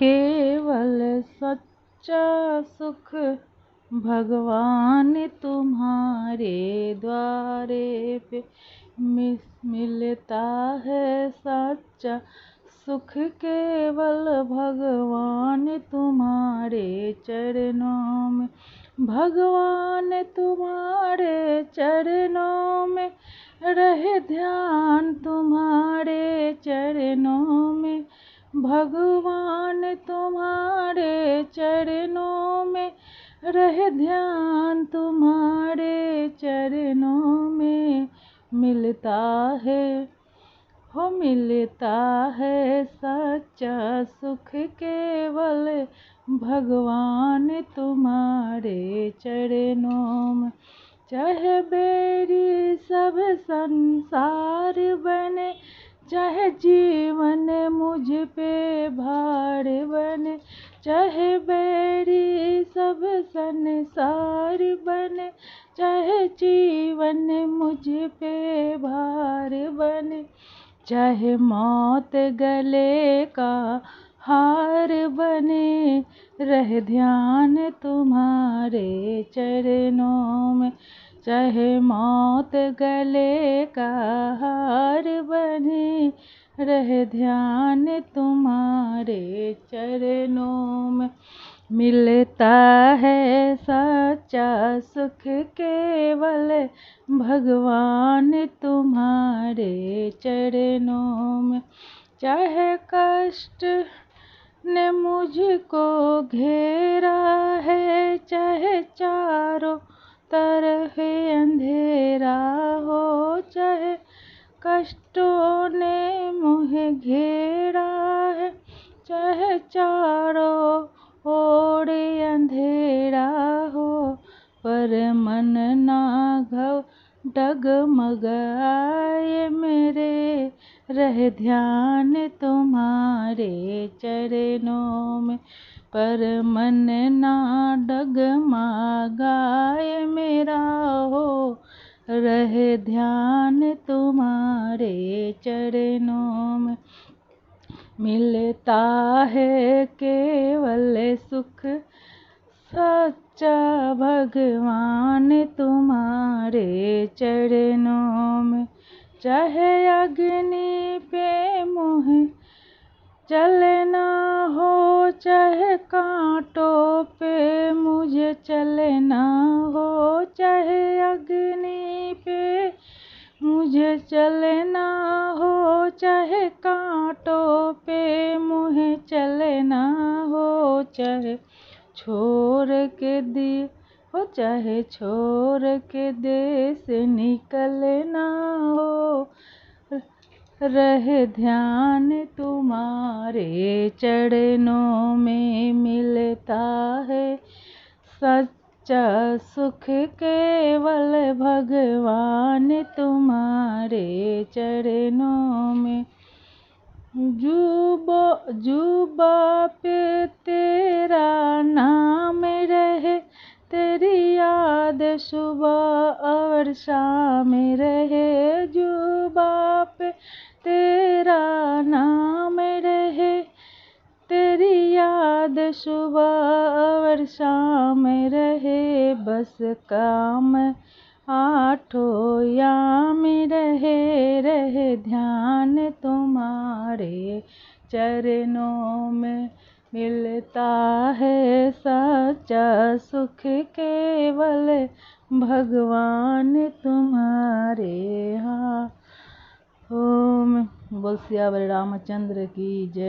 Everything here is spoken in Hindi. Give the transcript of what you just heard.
केवल सच्चा सुख भगवान तुम्हारे द्वारे पे मिलता है। सच्चा सुख केवल भगवान तुम्हारे चरणों में, भगवान तुम्हारे चरणों में रहे ध्यान, तुम्हारे चरणों में भगवान तुम्हारे चरणों में रहे ध्यान, तुम्हारे चरणों में मिलता है, हो मिलता है सच्चा सुख केवल भगवान तुम्हारे चरणों में। चाहे बैरी सब संसार बने, चाहे जीवन मुझ पे भार बने, चाहे बैरी सब संसार बने, चाहे जीवन मुझ पे भार बने, चाहे मौत गले का हार बने, रह ध्यान तुम्हारे चरणों में। चाहे मौत गले का हार बने, रह ध्यान तुम्हारे चरणों में मिलता है सच्चा सुख केवल भगवान तुम्हारे चरणों में। चाहे कष्ट ने मुझको घेरा है, चाहे चारों तरफ अंधेरा हो, चाहे कष्टों ने मुझे घेरा है, चाहे चारों ओर अंधेरा हो, पर मन ना डगमगाए मेरे, रह ध्यान तुम्हारे चरणों में, पर मन ना डगमगाए मेरा, हो रहे ध्यान तुम्हारे चरणों में। मिलता है केवल सुख सच्चा भगवान तुम्हारे चरणों में। चाहे अग्नि पे मुझे चलना हो, चाहे कांटों पे मुझे चलना हो, चाहे अग्नि पे मुझे चलना हो, चाहे कांटों पे मुझे चलना हो, चाहे छोड़ के दी हो, चाहे छोड़ के देश निकलना हो, रहे ध्यान तुम्हारे चरणों में मिलता है सच्चा सुख केवल भगवान तुम्हारे चरणों में। जुबा पे तेरा नाम रहे, तेरी याद सुबह और शाम रहे, जुबा पे तेरा नाम रहे, तेरी याद सुबह और शाम रहे, बस काम आठों याम रहे, रहे ध्यान तुम्हारे चरणों में मिलता है सच्चा सुख केवल भगवान तुम्हारे। हाँ ओम बोल सियावर रामचंद्र की जय।